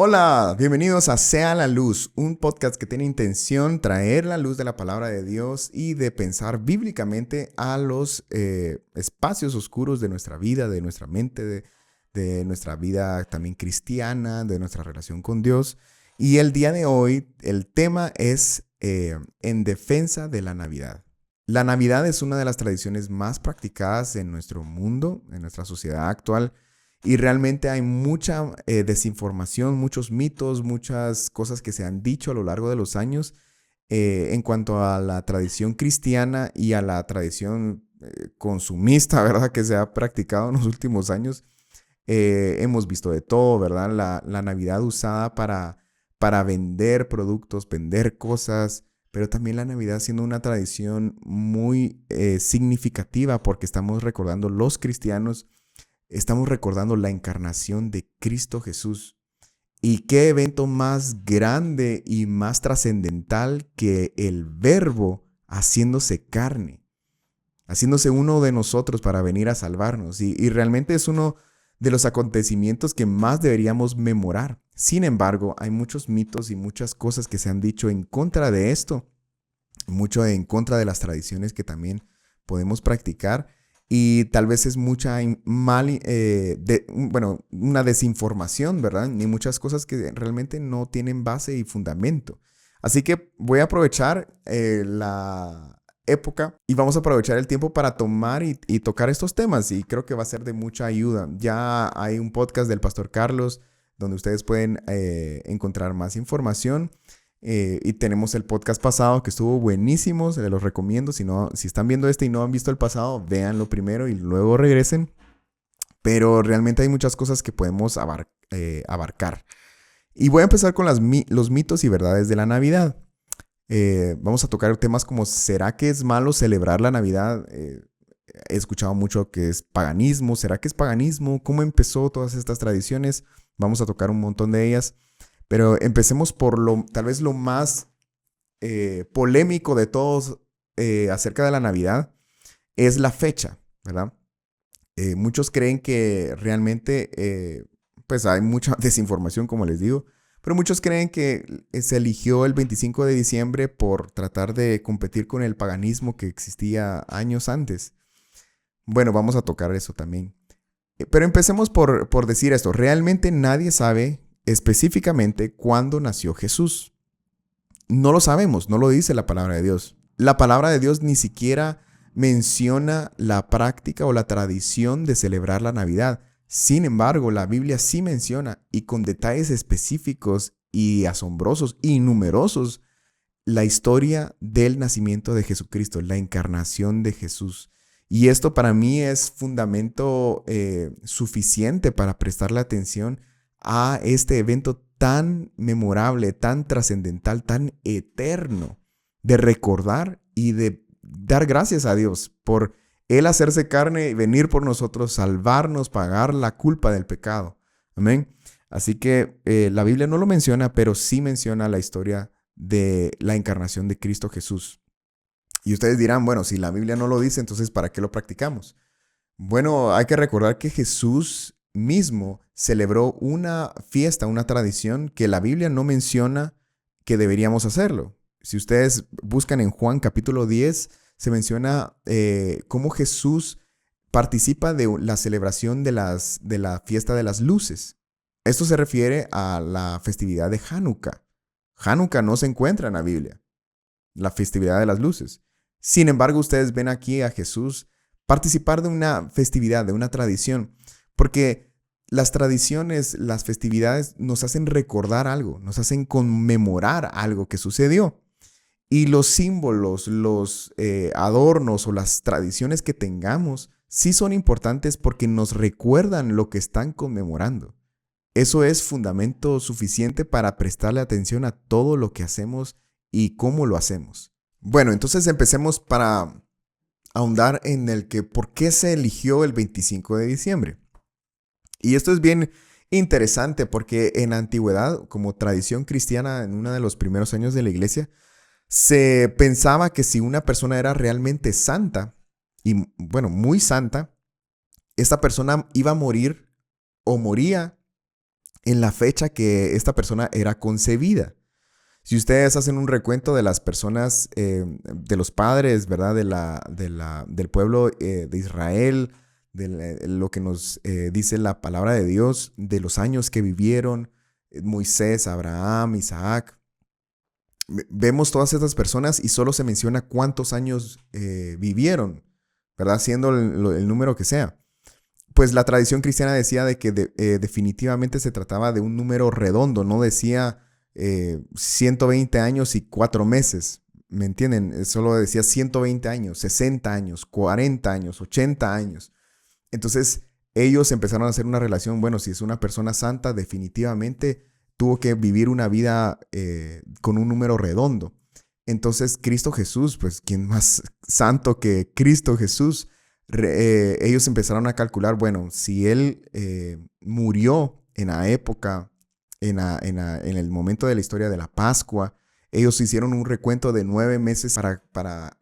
Hola, bienvenidos a Sea la Luz, un podcast que tiene intención traer la luz de la palabra de Dios y de pensar bíblicamente a los espacios oscuros de nuestra vida, de nuestra mente, de nuestra vida también cristiana, de nuestra relación con Dios. Y el día de hoy, el tema es en defensa de la Navidad. La Navidad es una de las tradiciones más practicadas en nuestro mundo, en nuestra sociedad actual. Y realmente hay mucha desinformación, muchos mitos, muchas cosas que se han dicho a lo largo de los años en cuanto a la tradición cristiana y a la tradición consumista, ¿verdad? Que se ha practicado en los últimos años. Hemos visto de todo, ¿verdad? La Navidad usada para vender productos, vender cosas, pero también la Navidad siendo una tradición muy significativa porque estamos recordando los cristianos. Estamos recordando la encarnación de Cristo Jesús. ¿Y qué evento más grande y más trascendental que el Verbo haciéndose carne? Haciéndose uno de nosotros para venir a salvarnos. Y realmente es uno de los acontecimientos que más deberíamos memorar. Sin embargo, hay muchos mitos y muchas cosas que se han dicho en contra de esto. Mucho en contra de las tradiciones que también podemos practicar. Y tal vez es mucha una desinformación, ¿verdad? Y muchas cosas que realmente no tienen base y fundamento. Así que voy a aprovechar la época y vamos a aprovechar el tiempo para tomar y tocar estos temas. Y creo que va a ser de mucha ayuda. Ya hay un podcast del Pastor Carlos donde ustedes pueden encontrar más información. Y tenemos el podcast pasado que estuvo buenísimo, se los recomiendo. Si están viendo este y no han visto el pasado, véanlo primero y luego regresen. Pero realmente hay muchas cosas que podemos abarcar. Y voy a empezar con los mitos y verdades de la Navidad. Vamos a tocar temas como ¿será que es malo celebrar la Navidad? He escuchado mucho que es paganismo. ¿Será que es paganismo? ¿Cómo empezó todas estas tradiciones? Vamos a tocar un montón de ellas. Pero empecemos por tal vez lo más polémico de todos acerca de la Navidad, es la fecha, ¿verdad? Muchos creen que realmente, pues hay mucha desinformación, como les digo, pero muchos creen que se eligió el 25 de diciembre por tratar de competir con el paganismo que existía años antes. Bueno, vamos a tocar eso también. Pero empecemos por decir esto. Realmente nadie sabe específicamente cuándo nació Jesús. No lo sabemos, no lo dice la palabra de Dios. La palabra de Dios ni siquiera menciona la práctica o la tradición de celebrar la Navidad. Sin embargo, la Biblia sí menciona, y con detalles específicos y asombrosos y numerosos, la historia del nacimiento de Jesucristo, la encarnación de Jesús. Y esto para mí es fundamento suficiente para prestarle atención a este evento tan memorable, tan trascendental, tan eterno, de recordar y de dar gracias a Dios por Él hacerse carne y venir por nosotros, salvarnos, pagar la culpa del pecado. Amén. Así que la Biblia no lo menciona, pero sí menciona la historia de la encarnación de Cristo Jesús. Y ustedes dirán, bueno, si la Biblia no lo dice, entonces ¿para qué lo practicamos? Bueno, hay que recordar que Jesús mismo celebró una fiesta, una tradición que la Biblia no menciona que deberíamos hacerlo. Si ustedes buscan en Juan capítulo 10, se menciona cómo Jesús participa de la celebración de la fiesta de las luces. Esto se refiere a la festividad de Hanukkah. Hanukkah no se encuentra en la Biblia, la festividad de las luces. Sin embargo, ustedes ven aquí a Jesús participar de una festividad, de una tradición, porque las tradiciones, las festividades nos hacen recordar algo, nos hacen conmemorar algo que sucedió. Y los símbolos, los adornos o las tradiciones que tengamos sí son importantes porque nos recuerdan lo que están conmemorando. Eso es fundamento suficiente para prestarle atención a todo lo que hacemos y cómo lo hacemos. Bueno, entonces empecemos para ahondar en el que por qué se eligió el 25 de diciembre. Y esto es bien interesante porque en la antigüedad, como tradición cristiana en uno de los primeros años de la iglesia, se pensaba que si una persona era realmente santa, y bueno, muy santa, esta persona iba a morir o moría en la fecha que esta persona era concebida. Si ustedes hacen un recuento de las personas, de los padres, ¿verdad? Del pueblo de Israel, lo que nos dice la palabra de Dios, de los años que vivieron, Moisés, Abraham, Isaac. Vemos todas estas personas y solo se menciona cuántos años vivieron, ¿verdad? Siendo el número que sea. Pues la tradición cristiana decía de que definitivamente se trataba de un número redondo, no decía 120 años y 4 meses, ¿me entienden? Solo decía 120 años, 60 años, 40 años, 80 años. Entonces ellos empezaron a hacer una relación, bueno, si es una persona santa, definitivamente tuvo que vivir una vida con un número redondo. Entonces Cristo Jesús, pues ¿quién más santo que Cristo Jesús? Ellos empezaron a calcular, bueno, si él murió en la época, en el momento de la historia de la Pascua, ellos hicieron un recuento de 9 meses para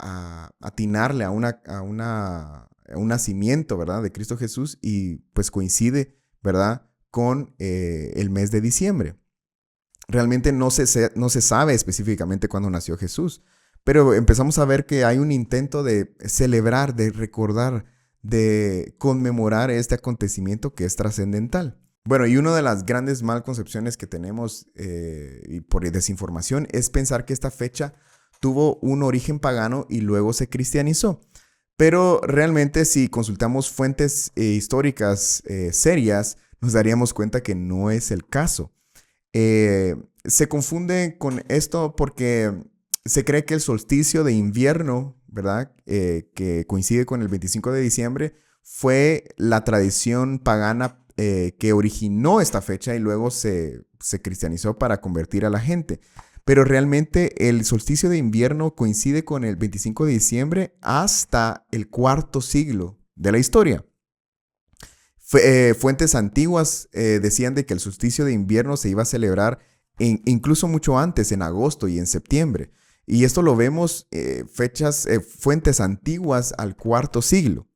atinarle a un nacimiento, ¿verdad? De Cristo Jesús, y pues coincide, ¿verdad? Con el mes de diciembre. Realmente no se sabe específicamente cuándo nació Jesús, pero empezamos a ver que hay un intento de celebrar, de recordar, de conmemorar este acontecimiento que es trascendental. Bueno, y una de las grandes malconcepciones que tenemos y por desinformación es pensar que esta fecha tuvo un origen pagano y luego se cristianizó. Pero realmente si consultamos fuentes históricas serias, nos daríamos cuenta que no es el caso. Se confunde con esto porque se cree que el solsticio de invierno, ¿verdad? Que coincide con el 25 de diciembre, fue la tradición pagana que originó esta fecha y luego se cristianizó para convertir a la gente. Pero realmente el solsticio de invierno coincide con el 25 de diciembre hasta el cuarto siglo de la historia. Fuentes antiguas decían de que el solsticio de invierno se iba a celebrar incluso mucho antes, en agosto y en septiembre. Y esto lo vemos fuentes antiguas al cuarto siglo.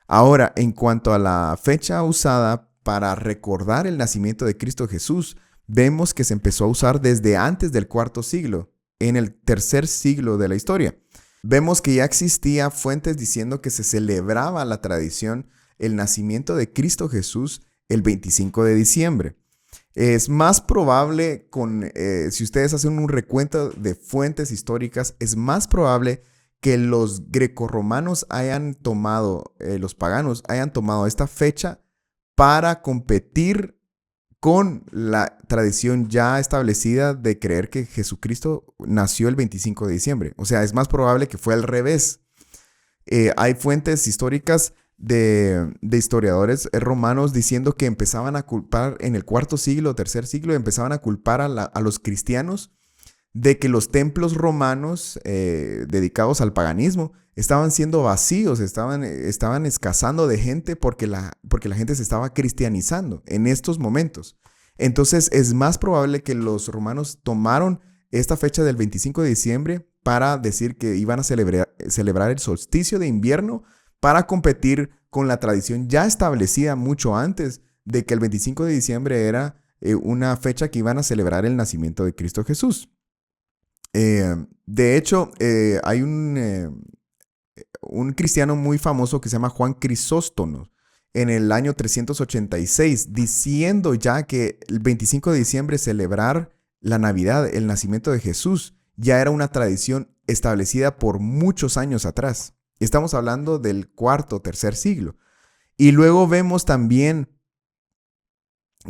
Ahora, en cuanto a la fecha usada para recordar el nacimiento de Cristo Jesús, vemos que se empezó a usar desde antes del cuarto siglo, en el tercer siglo de la historia. Vemos que ya existía fuentes diciendo que se celebraba la tradición, el nacimiento de Cristo Jesús, el 25 de diciembre. Es más probable, si ustedes hacen un recuento de fuentes históricas, es más probable que los grecorromanos hayan tomado, los paganos hayan tomado esta fecha para competir con la tradición ya establecida de creer que Jesucristo nació el 25 de diciembre. O sea, es más probable que fue al revés. Hay fuentes históricas de historiadores romanos diciendo que empezaban a culpar en el cuarto siglo, tercer siglo, empezaban a culpar a los cristianos de que los templos romanos dedicados al paganismo estaban siendo vacíos, estaban escasando de gente porque la gente se estaba cristianizando en estos momentos. Entonces es más probable que los romanos tomaron esta fecha del 25 de diciembre para decir que iban a celebrar el solsticio de invierno para competir con la tradición ya establecida mucho antes de que el 25 de diciembre era una fecha que iban a celebrar el nacimiento de Cristo Jesús. De hecho, hay un cristiano muy famoso que se llama Juan Crisóstomo en el año 386, diciendo ya que el 25 de diciembre celebrar la Navidad, el nacimiento de Jesús, ya era una tradición establecida por muchos años atrás. Estamos hablando del cuarto o tercer siglo. Y luego vemos también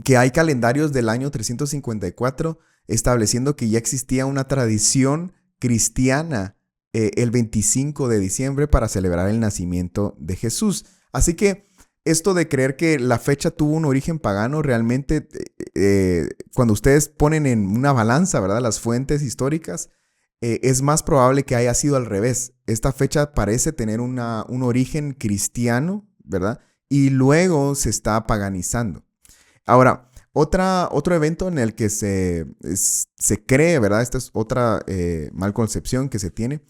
que hay calendarios del año 354 estableciendo que ya existía una tradición cristiana el 25 de diciembre para celebrar el nacimiento de Jesús. Así que esto de creer que la fecha tuvo un origen pagano, realmente cuando ustedes ponen en una balanza, ¿verdad?, las fuentes históricas, es más probable que haya sido al revés. Esta fecha parece tener un origen cristiano, ¿verdad? Y luego se está paganizando. Ahora, otro evento en el que se cree, ¿verdad? Esta es otra malconcepción que se tiene,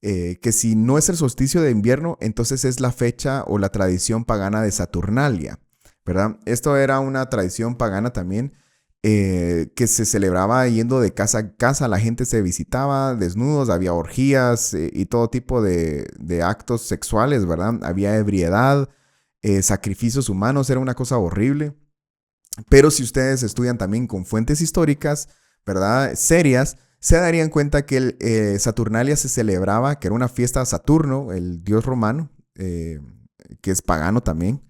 que si no es el solsticio de invierno, entonces es la fecha o la tradición pagana de Saturnalia, ¿verdad? Esto era una tradición pagana también que se celebraba yendo de casa a casa, la gente se visitaba desnudos, había orgías y todo tipo de actos sexuales, ¿verdad? Había ebriedad, sacrificios humanos, era una cosa horrible. Pero si ustedes estudian también con fuentes históricas, ¿verdad? Serias, se darían cuenta que Saturnalia se celebraba, que era una fiesta a Saturno, el dios romano, que es pagano también.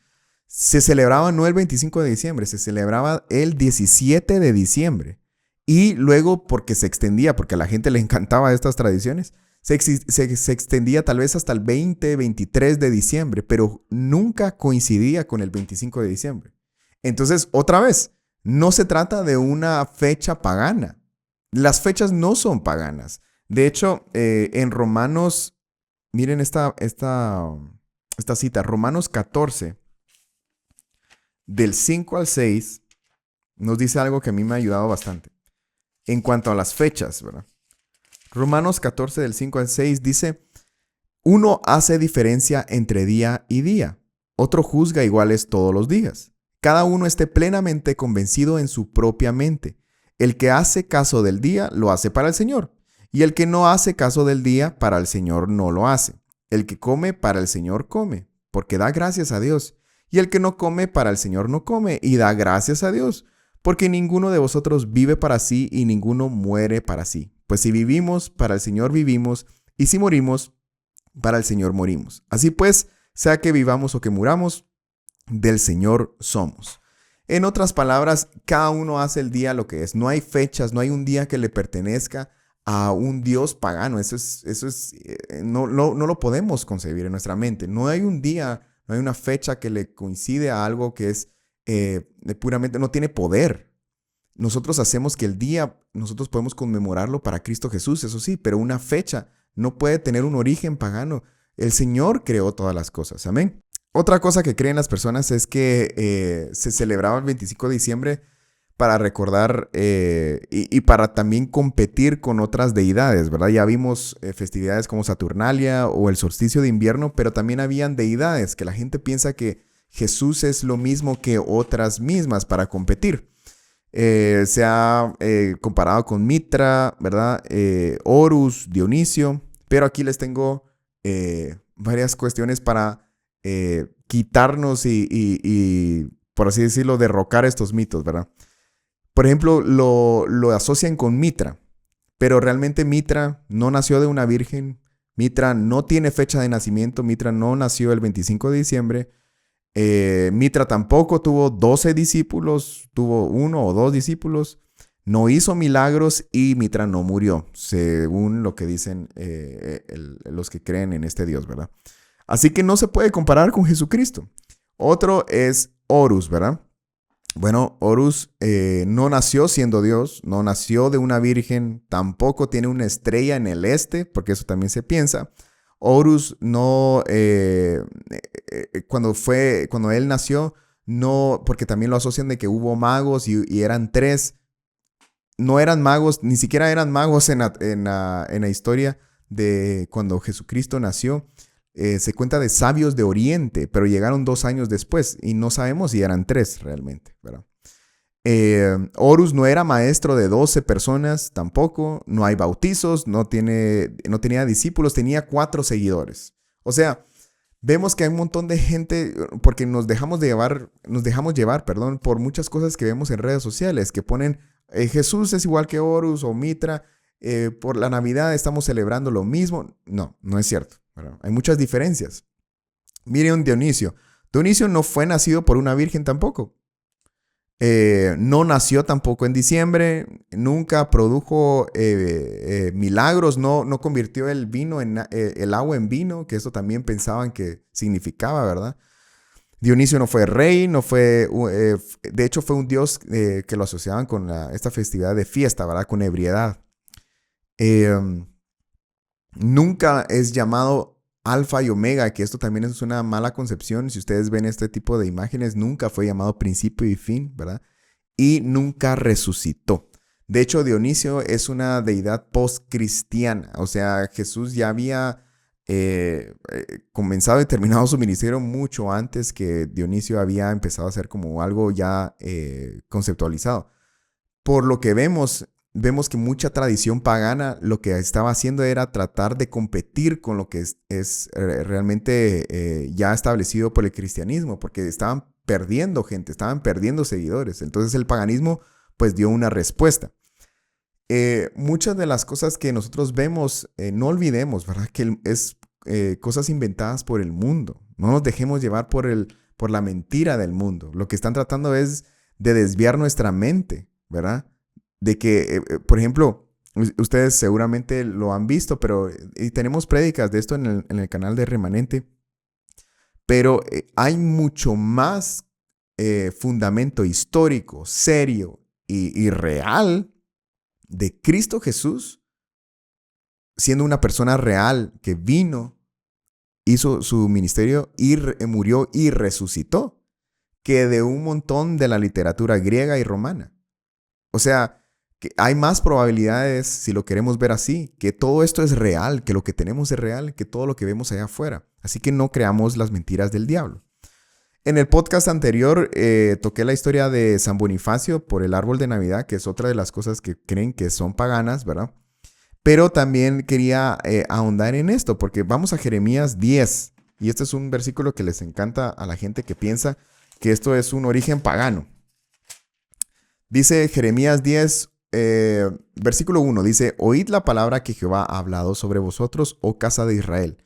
Se celebraba no el 25 de diciembre, se celebraba el 17 de diciembre. Y luego, porque se extendía, porque a la gente le encantaba estas tradiciones, se extendía tal vez hasta el 20, 23 de diciembre, pero nunca coincidía con el 25 de diciembre. Entonces, otra vez, no se trata de una fecha pagana. Las fechas no son paganas. De hecho, en Romanos, miren esta cita, Romanos 14, del 5 al 6, nos dice algo que a mí me ha ayudado bastante. En cuanto a las fechas, ¿verdad? Romanos 14, del 5 al 6 dice, uno hace diferencia entre día y día, otro juzga iguales todos los días. Cada uno esté plenamente convencido en su propia mente. El que hace caso del día, lo hace para el Señor. Y el que no hace caso del día, para el Señor no lo hace. El que come, para el Señor come, porque da gracias a Dios. Y el que no come, para el Señor no come, y da gracias a Dios. Porque ninguno de vosotros vive para sí, y ninguno muere para sí. Pues si vivimos, para el Señor vivimos, y si morimos, para el Señor morimos. Así pues, sea que vivamos o que muramos, del Señor somos. En otras palabras, cada uno hace el día lo que es. No hay fechas, no hay un día que le pertenezca a un Dios pagano. No lo podemos concebir en nuestra mente. No hay un día, no hay una fecha que le coincide a algo que es puramente, no tiene poder. Nosotros hacemos que el día, nosotros podemos conmemorarlo para Cristo Jesús, eso sí, pero una fecha no puede tener un origen pagano. El Señor creó todas las cosas. Amén. Otra cosa que creen las personas es que se celebraba el 25 de diciembre para recordar y para también competir con otras deidades, ¿verdad? Ya vimos festividades como Saturnalia o el solsticio de invierno, pero también habían deidades que la gente piensa que Jesús es lo mismo que otras mismas para competir. Se ha comparado con Mitra, ¿verdad? Horus, Dionisio, pero aquí les tengo varias cuestiones para quitarnos y, por así decirlo, derrocar estos mitos, ¿verdad? Por ejemplo, lo asocian con Mitra, pero realmente Mitra no nació de una virgen, Mitra no tiene fecha de nacimiento, Mitra no nació el 25 de diciembre, Mitra tampoco tuvo 12 discípulos, tuvo 1 o 2 discípulos, no hizo milagros y Mitra no murió, según lo que dicen los que creen en este Dios, ¿verdad? Así que no se puede comparar con Jesucristo. Otro es Horus, ¿verdad? Bueno, Horus no nació siendo Dios, no nació de una virgen, tampoco tiene una estrella en el este, porque eso también se piensa. Horus no, cuando él nació, no, porque también lo asocian de que hubo magos y eran 3. No eran magos, ni siquiera eran magos en la historia de cuando Jesucristo nació. Se cuenta de sabios de Oriente, pero llegaron 2 años después y no sabemos si eran 3 realmente, ¿verdad? Horus no era maestro de 12 personas tampoco, no hay bautizos, no tenía discípulos, tenía 4 seguidores. O sea, vemos que hay un montón de gente, porque nos dejamos llevar, por muchas cosas que vemos en redes sociales, que ponen Jesús es igual que Horus o Mitra, por la Navidad estamos celebrando lo mismo. No, no es cierto. ¿Verdad? Hay muchas diferencias. Miren Dionisio. Dionisio no fue nacido por una virgen tampoco. No nació tampoco en diciembre. Nunca produjo milagros. No convirtió el agua en vino, que eso también pensaban que significaba, ¿verdad? Dionisio no fue rey, de hecho fue un dios que lo asociaban con esta festividad de fiesta, ¿verdad? Con ebriedad. Nunca es llamado Alfa y Omega, que esto también es una mala concepción. Si ustedes ven este tipo de imágenes, nunca fue llamado principio y fin, ¿verdad? Y nunca resucitó. De hecho, Dionisio es una deidad post-cristiana. O sea, Jesús ya había comenzado y terminado su ministerio mucho antes que Dionisio había empezado a ser como algo ya conceptualizado. Por lo que vemos que mucha tradición pagana lo que estaba haciendo era tratar de competir con lo que es realmente ya establecido por el cristianismo, porque estaban perdiendo gente, estaban perdiendo seguidores. Entonces el paganismo pues dio una respuesta. Muchas de las cosas que nosotros vemos, no olvidemos, ¿verdad? Que es cosas inventadas por el mundo. No nos dejemos llevar por la mentira del mundo. Lo que están tratando es de desviar nuestra mente, ¿verdad? De que, por ejemplo, ustedes seguramente lo han visto, pero y tenemos prédicas de esto en el canal de Remanente, pero hay mucho más fundamento histórico, serio y real de Cristo Jesús, siendo una persona real que vino, hizo su ministerio y murió y resucitó, que de un montón de la literatura griega y romana. O sea, que hay más probabilidades, si lo queremos ver así, que todo esto es real, que lo que tenemos es real, que todo lo que vemos allá afuera. Así que no creamos las mentiras del diablo. En el podcast anterior toqué la historia de San Bonifacio por el árbol de Navidad, que es otra de las cosas que creen que son paganas, ¿verdad? Pero también quería ahondar en esto, porque vamos a Jeremías 10. Y este es un versículo que les encanta a la gente que piensa que esto es un origen pagano. Dice Jeremías 10, versículo 1, dice: Oíd la palabra que Jehová ha hablado sobre vosotros, oh casa de Israel.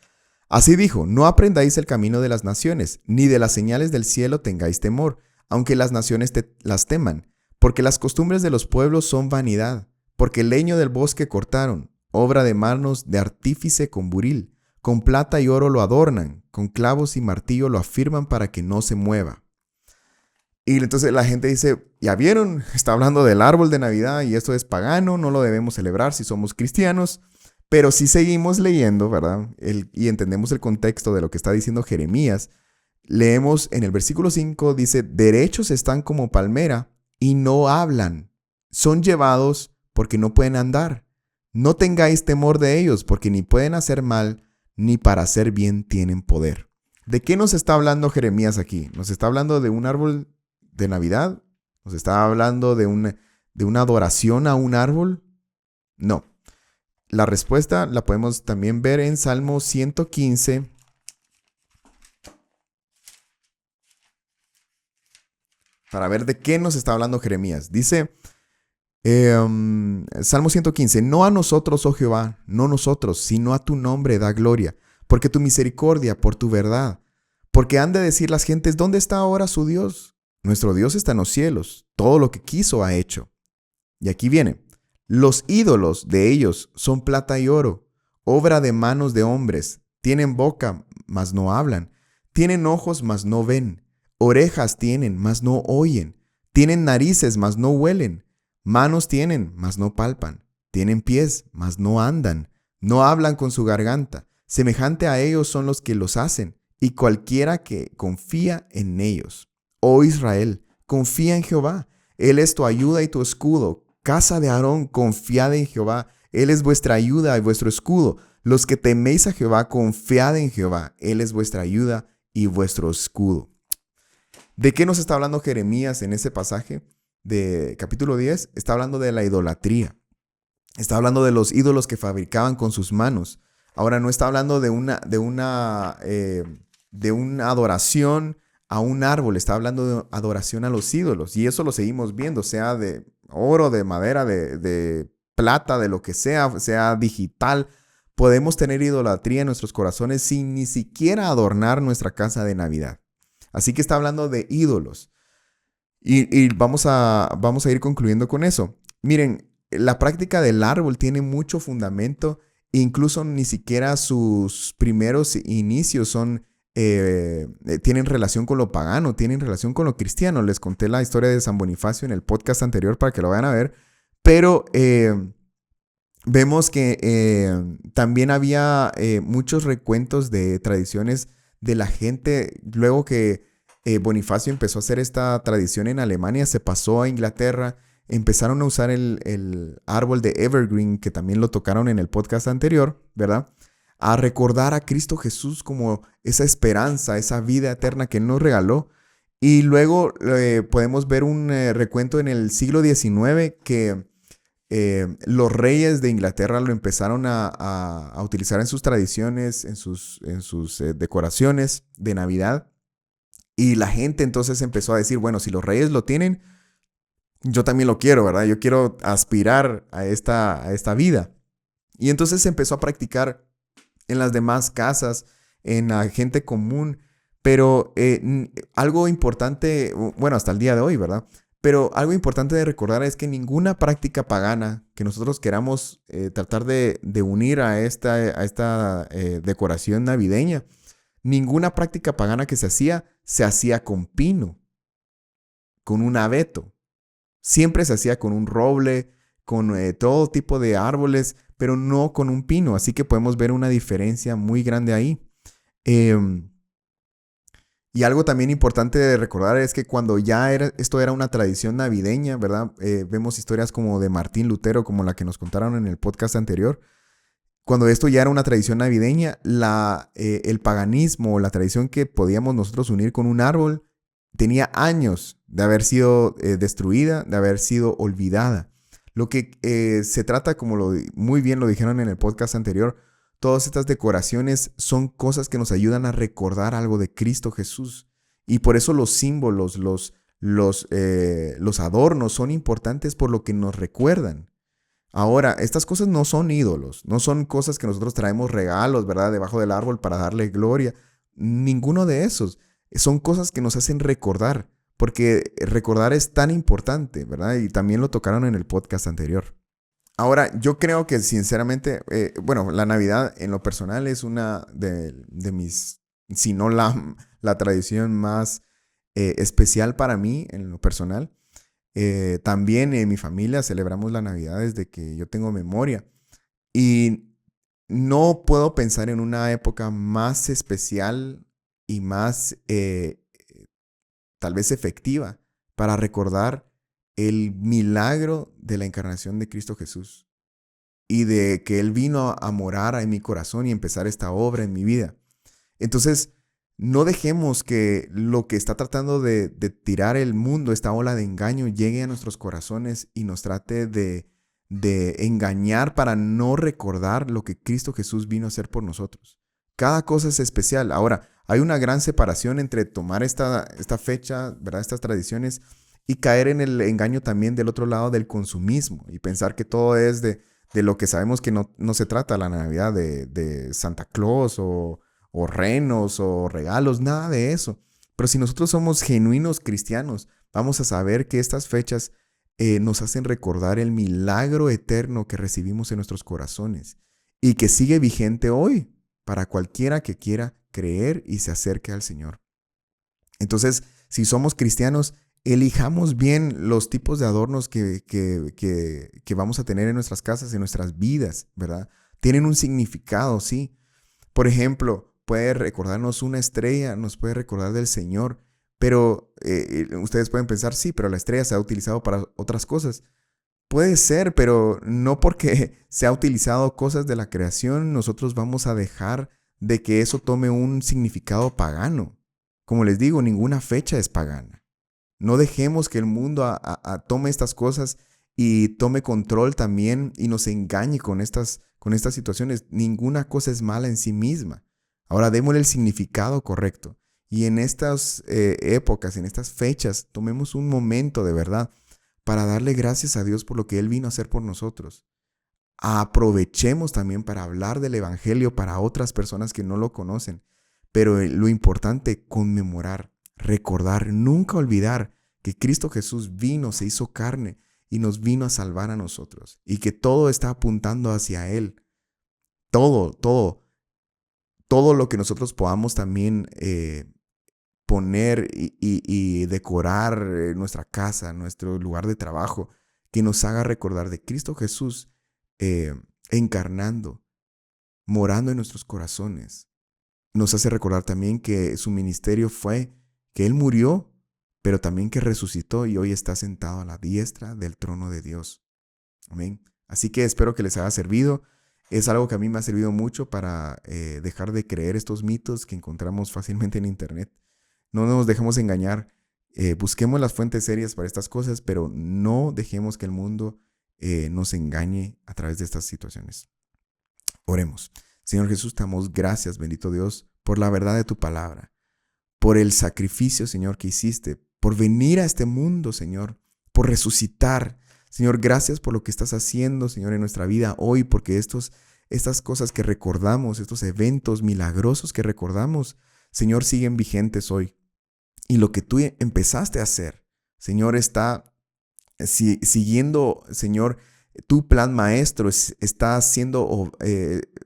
Así dijo: no aprendáis el camino de las naciones, ni de las señales del cielo tengáis temor, aunque las naciones las teman, porque las costumbres de los pueblos son vanidad, porque el leño del bosque cortaron, obra de manos de artífice con buril, con plata y oro lo adornan, con clavos y martillo lo afirman para que no se mueva. Y entonces la gente dice: ya vieron, está hablando del árbol de Navidad y esto es pagano, no lo debemos celebrar si somos cristianos. Pero si seguimos leyendo, ¿verdad? Y entendemos el contexto de lo que está diciendo Jeremías, leemos en el versículo 5, dice: derechos están como palmera y no hablan. Son llevados porque no pueden andar. No tengáis temor de ellos, porque ni pueden hacer mal, ni para hacer bien tienen poder. ¿De qué nos está hablando Jeremías aquí? ¿Nos está hablando de un árbol de Navidad? ¿Nos está hablando de una adoración a un árbol? No. La respuesta la podemos también ver en Salmo 115. Para ver de qué nos está hablando Jeremías. Dice Salmo 115: no a nosotros, oh Jehová, no nosotros, sino a tu nombre da gloria, porque tu misericordia, por tu verdad. Porque han de decir las gentes: ¿dónde está ahora su Dios? Nuestro Dios está en los cielos, todo lo que quiso ha hecho. Y aquí viene: los ídolos de ellos son plata y oro, obra de manos de hombres. Tienen boca, mas no hablan. Tienen ojos, mas no ven. Orejas tienen, mas no oyen. Tienen narices, mas no huelen. Manos tienen, mas no palpan. Tienen pies, mas no andan. No hablan con su garganta. Semejante a ellos son los que los hacen, y cualquiera que confía en ellos. Oh Israel, confía en Jehová. Él es tu ayuda y tu escudo. Casa de Aarón, confiad en Jehová. Él es vuestra ayuda y vuestro escudo. Los que teméis a Jehová, confiad en Jehová. Él es vuestra ayuda y vuestro escudo. ¿De qué nos está hablando Jeremías en ese pasaje de capítulo 10? Está hablando de la idolatría. Está hablando de los ídolos que fabricaban con sus manos. Ahora no está hablando de una adoración a un árbol. Está hablando de adoración a los ídolos. Y eso lo seguimos viendo, sea de oro, de madera, de plata, de lo que sea digital. Podemos tener idolatría en nuestros corazones sin ni siquiera adornar nuestra casa de Navidad. Así que está hablando de ídolos. Y vamos a ir concluyendo con eso. Miren, la práctica del árbol tiene mucho fundamento. Incluso ni siquiera sus primeros inicios tienen relación con lo pagano, tienen relación con lo cristiano. Les conté la historia de San Bonifacio en el podcast anterior para que lo vayan a ver. Pero vemos que también había muchos recuentos de tradiciones de la gente. Luego que Bonifacio empezó a hacer esta tradición en Alemania, se pasó a Inglaterra. empezaron a usar el árbol de Evergreen, que también lo tocaron en el podcast anterior, ¿verdad? A recordar a Cristo Jesús como esa esperanza, esa vida eterna que Él nos regaló. Y luego podemos ver un recuento en el siglo XIX que los reyes de Inglaterra lo empezaron a utilizar en sus tradiciones, en sus decoraciones de Navidad. Y la gente entonces empezó a decir, bueno, si los reyes lo tienen, yo también lo quiero, ¿verdad? Yo quiero aspirar a esta vida. Y entonces se empezó a practicar en las demás casas, en la gente común, pero algo importante, bueno, hasta el día de hoy, ¿verdad? Pero algo importante de recordar es que ninguna práctica pagana que nosotros queramos tratar de unir a esta decoración navideña, ninguna práctica pagana que se hacía con pino, con un abeto. Siempre se hacía con un roble, con todo tipo de árboles, pero no con un pino. Así que podemos ver una diferencia muy grande ahí. Em, y algo también importante de recordar es que cuando esto era una tradición navideña, ¿verdad? Vemos historias como de Martín Lutero, como la que nos contaron en el podcast anterior. Cuando esto ya era una tradición navideña, el paganismo, la tradición que podíamos nosotros unir con un árbol, tenía años de haber sido destruida, de haber sido olvidada. Lo que se trata, como muy bien lo dijeron en el podcast anterior, todas estas decoraciones son cosas que nos ayudan a recordar algo de Cristo Jesús. Y por eso los símbolos, los adornos son importantes por lo que nos recuerdan. Ahora, estas cosas no son ídolos, no son cosas que nosotros traemos regalos, ¿verdad? Debajo del árbol para darle gloria. Ninguno de esos. Son cosas que nos hacen recordar, porque recordar es tan importante, ¿verdad? Y también lo tocaron en el podcast anterior. Ahora, yo creo que sinceramente, bueno, la Navidad en lo personal es una de mis, si no la tradición más especial para mí en lo personal. También en mi familia celebramos la Navidad desde que yo tengo memoria y no puedo pensar en una época más especial y más tal vez efectiva para recordar el milagro de la encarnación de Cristo Jesús y de que Él vino a morar en mi corazón y empezar esta obra en mi vida. Entonces, no dejemos que lo que está tratando de tirar el mundo, esta ola de engaño, llegue a nuestros corazones y nos trate de engañar para no recordar lo que Cristo Jesús vino a hacer por nosotros. Cada cosa es especial. Ahora, hay una gran separación entre tomar esta fecha, ¿verdad? Estas tradiciones y caer en el engaño también del otro lado del consumismo y pensar que todo es de lo que sabemos que no se trata la Navidad de Santa Claus o renos o regalos, nada de eso. Pero si nosotros somos genuinos cristianos, vamos a saber que estas fechas nos hacen recordar el milagro eterno que recibimos en nuestros corazones y que sigue vigente hoy para cualquiera que quiera creer y se acerque al Señor. Entonces, si somos cristianos, elijamos bien los tipos de adornos que vamos a tener en nuestras casas, en nuestras vidas, ¿verdad? Tienen un significado, sí. Por ejemplo, puede recordarnos una estrella, nos puede recordar del Señor, pero ustedes pueden pensar, sí, pero la estrella se ha utilizado para otras cosas. Puede ser, pero no porque se ha utilizado cosas de la creación, nosotros vamos a dejar de que eso tome un significado pagano. Como les digo, ninguna fecha es pagana. No dejemos que el mundo tome estas cosas y tome control también y nos engañe con estas situaciones. Ninguna cosa es mala en sí misma. Ahora démosle el significado correcto. Y en estas épocas, en estas fechas, tomemos un momento de verdad para darle gracias a Dios por lo que Él vino a hacer por nosotros. Aprovechemos también para hablar del Evangelio para otras personas que no lo conocen. Pero lo importante, conmemorar, recordar, nunca olvidar que Cristo Jesús vino, se hizo carne y nos vino a salvar a nosotros. Y que todo está apuntando hacia Él. Todo lo que nosotros podamos también poner y decorar nuestra casa, nuestro lugar de trabajo, que nos haga recordar de Cristo Jesús encarnando, morando en nuestros corazones. Nos hace recordar también que su ministerio fue que Él murió pero también que resucitó y hoy está sentado a la diestra del trono de Dios. Amén. Así que espero que les haya servido. Es algo que a mí me ha servido mucho para dejar de creer estos mitos que encontramos fácilmente en internet. No nos dejemos engañar. Busquemos las fuentes serias para estas cosas, pero no dejemos que el mundo nos engañe a través de estas situaciones. Oremos. Señor Jesús, te damos gracias, bendito Dios, por la verdad de tu palabra, por el sacrificio, Señor, que hiciste, por venir a este mundo, Señor, por resucitar. Señor, gracias por lo que estás haciendo, Señor, en nuestra vida hoy, porque estas cosas que recordamos, estos eventos milagrosos que recordamos, Señor, siguen vigentes hoy. Y lo que tú empezaste a hacer, Señor, está siguiendo, Señor, tu plan maestro, está haciendo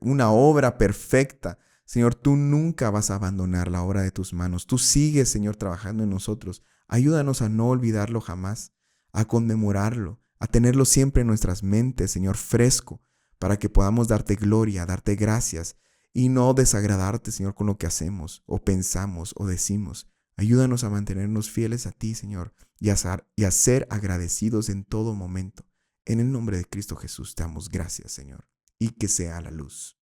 una obra perfecta. Señor, tú nunca vas a abandonar la obra de tus manos. Tú sigues, Señor, trabajando en nosotros. Ayúdanos a no olvidarlo jamás, a conmemorarlo, a tenerlo siempre en nuestras mentes, Señor, fresco, para que podamos darte gloria, darte gracias y no desagradarte, Señor, con lo que hacemos o pensamos o decimos. Ayúdanos a mantenernos fieles a ti, Señor, y a ser agradecidos en todo momento. En el nombre de Cristo Jesús te damos gracias, Señor, y que sea la luz.